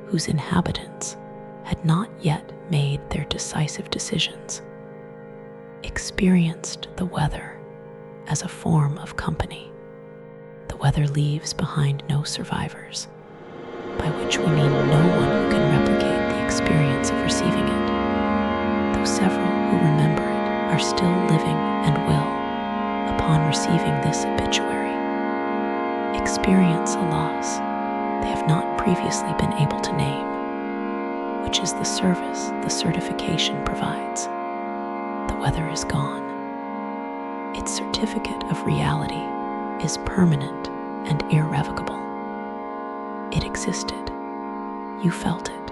whose inhabitants had not yet made their decisive decisions, experienced the weather as a form of company. The weather leaves behind no survivors, by which we mean no one who can replicate the experience of receiving it, though several who remember it are still living and will, upon receiving this obituary, experience a loss they have not previously been able to name, which is the service the certification provides. The weather is gone. Its certificate of reality is permanent and irrevocable. It existed. You felt it.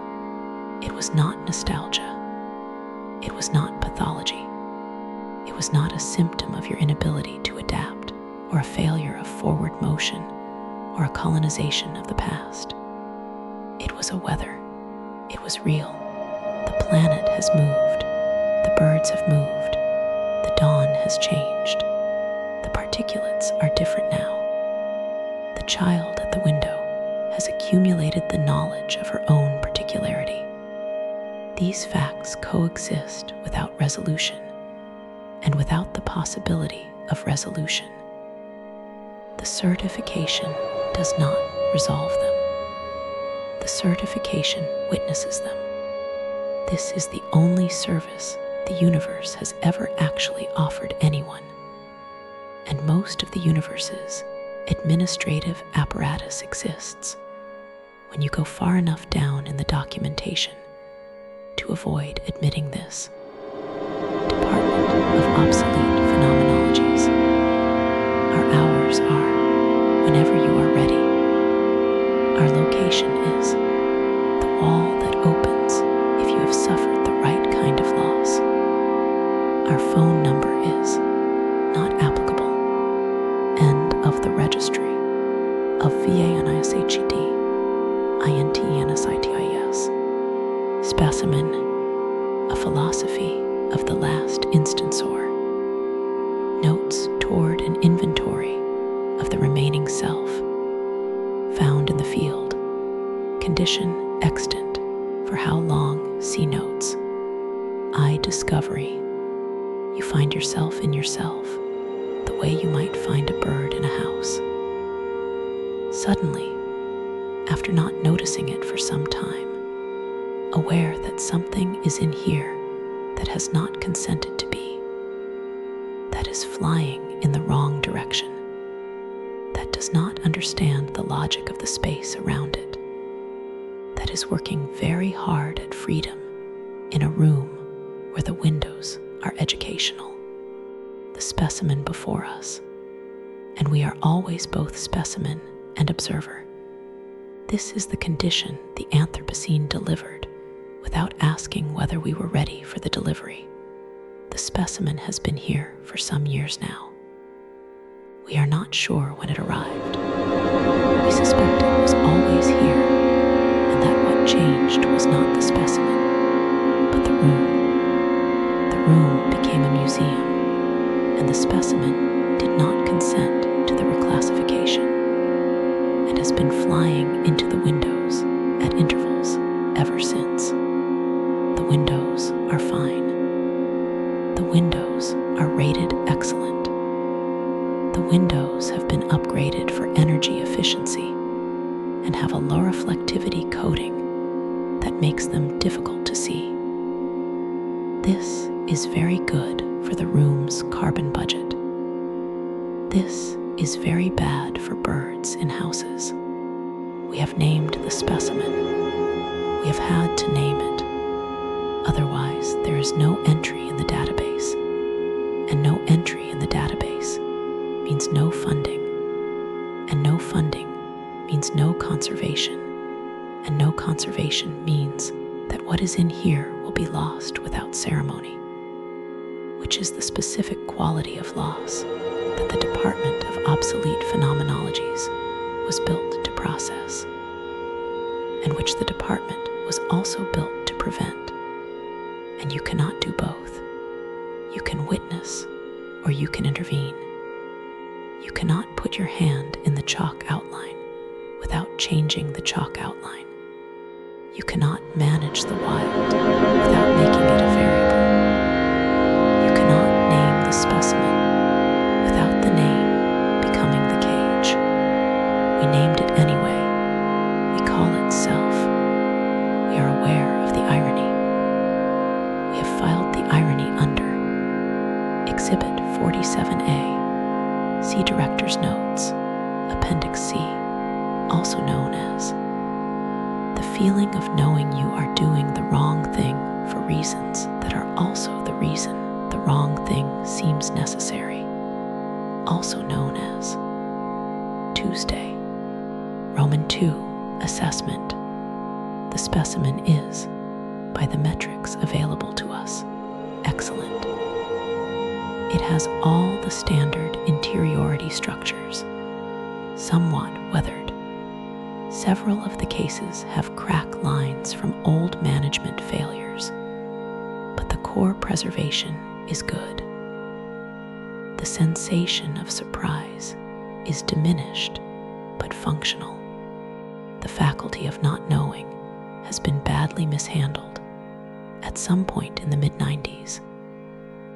It was not nostalgia. It was not pathology. It was not a symptom of your inability to adapt, or a failure of forward motion, or a colonization of the past. It was a weather. It was real. The planet has moved. The birds have moved. The dawn has changed. The particulates are different now. The child at the window has accumulated the knowledge of her own particularity. These facts coexist without resolution and without the possibility of resolution. The certification does not resolve them. The certification witnesses them. This is the only service the universe has ever actually offered anyone, and most of the universe's administrative apparatus exists when you go far enough down in the documentation to avoid admitting this. Department of Obsolete Phenomenologies. Our hours are whenever you are ready. Our location is the wall that opens if you have suffered the right kind of loss. Our phone number is not applicable. End of the registry of VANISHED, INTENSITIS. Specimen, a philosophy of the last instansor. Notes toward an inventory of the remaining self, found in the field. Condition extant, for how long, see notes. I discovery. You find yourself in yourself, the way you might find a bird in a house. Suddenly, after not noticing it for some time, aware that something is in here that has not consented to be, that is flying in the wrong direction, that does not understand the logic of the space around it, that is working very hard at freedom in a room where the windows are educational. The specimen before us, and we are always both specimen and observer. This is the condition the Anthropocene delivered without asking whether we were ready for the delivery. The specimen has been here for some years now. We are not sure when it arrived. We suspect it was always here, and that what changed was not the specimen, but the room. The room became a museum, and the specimen did not consent to the reclassification, and has been flying into the windows at intervals ever since. The windows are fine. The windows are rated excellent. The windows have been upgraded for energy efficiency and have a low reflectivity coating that makes them difficult to see. This is very good for the room's carbon budget. This is very bad for birds in houses. We have named the specimen. We have had to name it. Otherwise, there is no entry in the database. And no entry in the database means no funding. And no funding means no conservation. And no conservation means that what is in here will be lost without ceremony, which is the specific quality of loss that the Department of Obsolete Phenomenologies was built to process, and which the department was also built to prevent. And you cannot do both. You can witness or you can intervene. You cannot put your hand in the chalk outline without changing the chalk outline. You cannot manage the wild without making it a variable. You cannot name the specimen without the name becoming the cage. We named it anyway. We call it self. We are aware of the irony. We have filed the irony under Exhibit 47A. See Director's Notes, Appendix C, also known as the feeling of knowing you are doing the wrong thing for reasons that are also the reason the wrong thing seems necessary, also known as Tuesday. Roman 2, Assessment. The specimen is, by the metrics available to us, excellent. It has all the standard interiority structures, somewhat weathered. Several of the cases have crack lines from old management failures, but the core preservation is good. The sensation of surprise is diminished but functional. The faculty of not knowing has been badly mishandled. At some point in the mid-90s,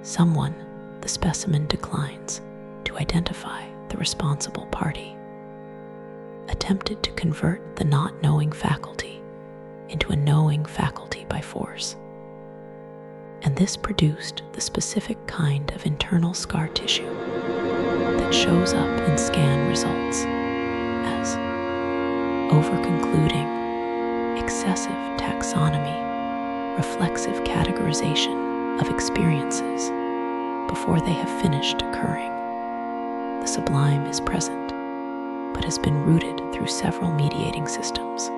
someone, the specimen declines to identify the responsible party, attempted to convert the not knowing faculty into a knowing faculty by force. And this produced the specific kind of internal scar tissue that shows up in scan results as over-concluding, excessive taxonomy, reflexive categorization of experiences before they have finished occurring. The sublime is present, but has been rooted through several mediating systems.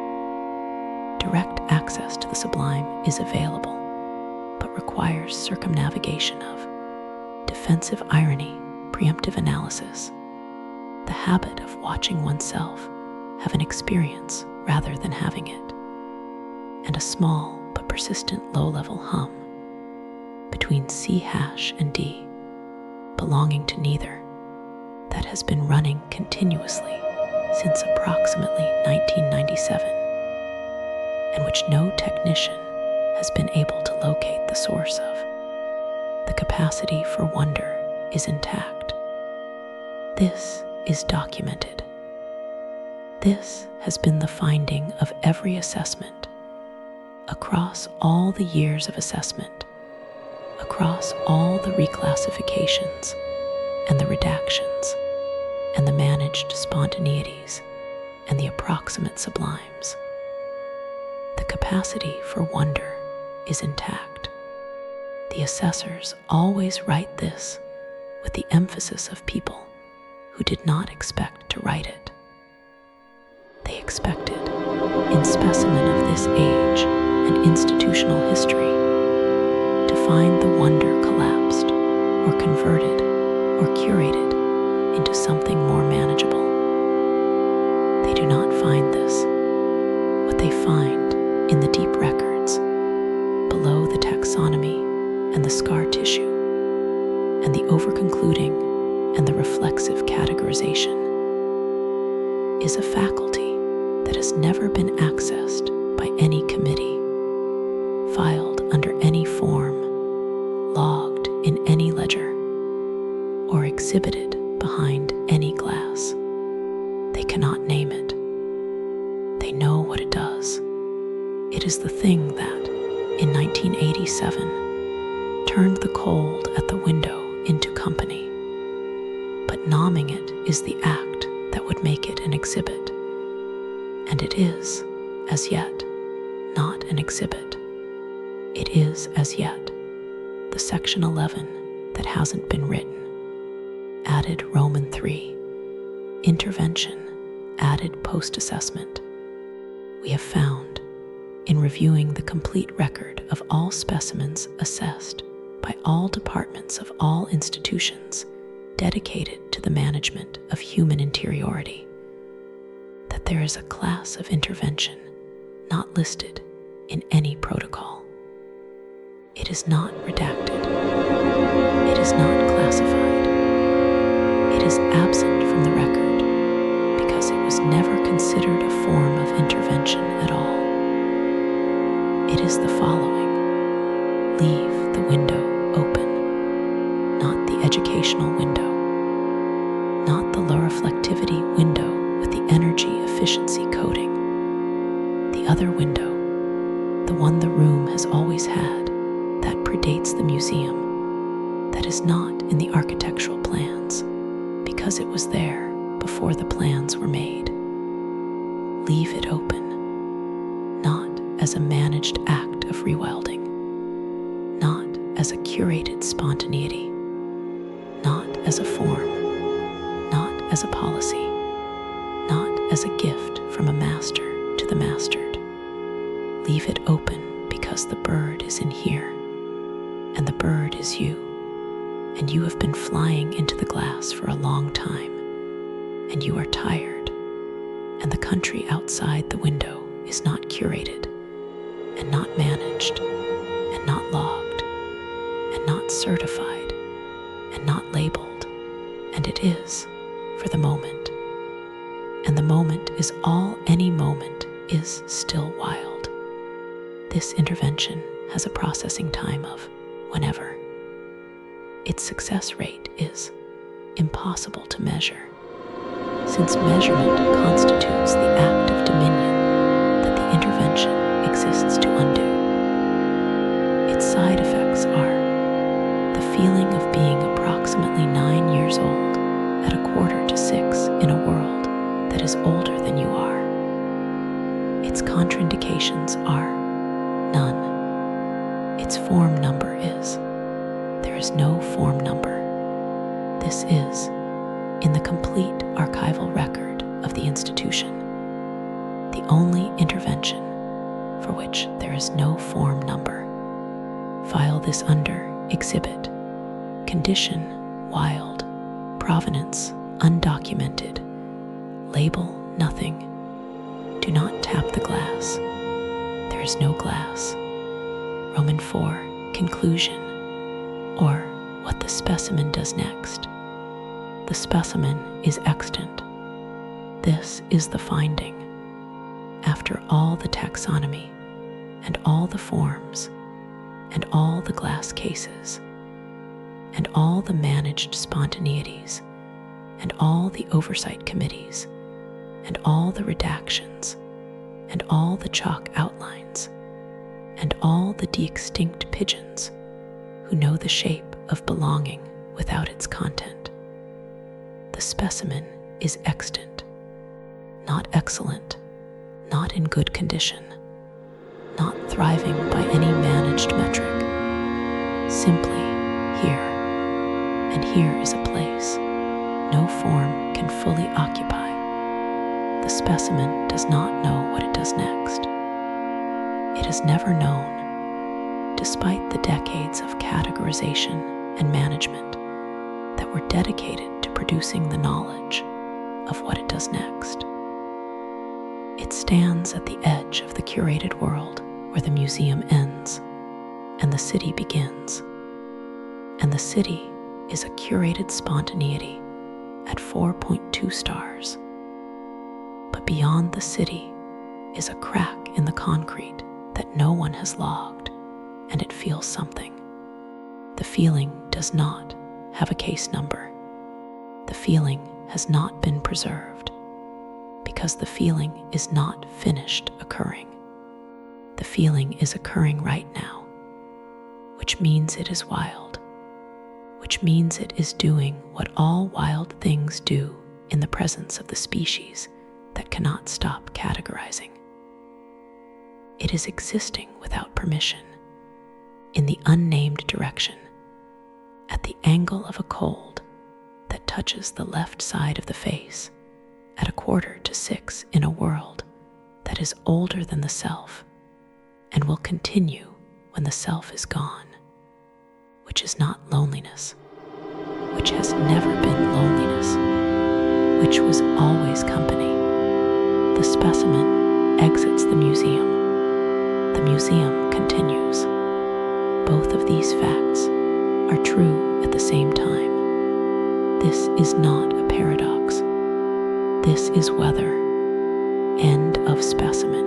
Direct access to the sublime is available, but requires circumnavigation of defensive irony, preemptive analysis, the habit of watching oneself have an experience rather than having it, and a small but persistent low-level hum between C# and D, belonging to neither, that has been running continuously since approximately 1997, and which no technician has been able to locate the source of. The capacity for wonder is intact. This is documented. This has been the finding of every assessment across all the years of assessment, across all the reclassifications and the redactions and the managed spontaneities and the approximate sublimes. The capacity for wonder is intact. The assessors always write this with the emphasis of people who did not expect to write it. They expected, in specimen of this age and institutional history to find the wonder collapsed or converted or curated into something more manageable. They do not find this. What they find in the deep records, below the taxonomy and the scar tissue, and the overconcluding and the reflexive categorization, is a faculty that has never been accessed by any committee, filed under any form, logged in any ledger, or exhibited behind any glass. They cannot name it. They know what it does. It is the thing that, in 1987, turned the cold at the window into company. But nomming it is the act that would make it an exhibit. And it is, as yet, not an exhibit. It is, as yet, the Section 11 that hasn't been written. Added Roman 3. Intervention, added post-assessment. We have found, in reviewing the complete record of all specimens assessed by all departments of all institutions dedicated to the management of human interiority, that there is a class of intervention not listed in any protocol. It is not redacted. It is not classified. It is absent from the record because it was never considered a form of intervention at all. It is the following: leave the window open, not the educational window, not the low reflectivity window with the energy efficiency coding, the other window, the one the room has always had, that predates the museum, that is not in the architectural plans, because it was there before the plans were made. Leave it open, not as a managed act of rewilding, not as a curated spontaneity, not as a form, not as a policy, not as a gift from a master to the mastered. Leave it open because the bird is in here, and the bird is you, and you have been flying into the glass for a long time, and you are tired, and the country outside the window is not curated, and not managed, and not logged, and not certified, and not labeled, and it is, for the moment. And the moment is all any moment is still wild. This intervention has a processing time of whenever. Its success rate is impossible to measure, since measurement constitutes the act of dominion that the intervention exists to undo. Its side effects are the feeling of being approximately 9 years old at 5:45 in a world that is older than you are. Its contraindications are none. Its form number is there is no form number. This is, in the complete archival record of the institution, the only intervention for which there is no form number. File this under Exhibit, Condition, Wild, Provenance, Undocumented, Label, Nothing. Do not tap the glass. There is no glass. Roman 4, Conclusion, or what the specimen does next. The specimen is extant. This is the finding. After all the taxonomy, and all the forms, and all the glass cases, and all the managed spontaneities, and all the oversight committees, and all the redactions, and all the chalk outlines, and all the de-extinct pigeons who know the shape of belonging without its content. The specimen is extant, not excellent, not in good condition, not thriving by any managed metric, simply here. And here is a place no form can fully occupy. The specimen does not know what it does next. It has never known, despite the decades of categorization and management that were dedicated to producing the knowledge of what it does next. It stands at the edge of the curated world where the museum ends and the city begins. And the city is a curated spontaneity at 4.2 stars. But beyond the city is a crack in the concrete that no one has logged, and it feels something. The feeling does not have a case number. The feeling has not been preserved because the feeling is not finished occurring. The feeling is occurring right now, which means it is wild, which means it is doing what all wild things do in the presence of the species that cannot stop categorizing. It is existing without permission, in the unnamed direction, at the angle of a cold that touches the left side of the face at 5:45 in a world that is older than the self and will continue when the self is gone, which is not loneliness, which has never been loneliness, which was always company. The specimen exits the museum. The museum continues. Both of these facts are true at the same time. This is not a paradox. This is weather. End of specimen.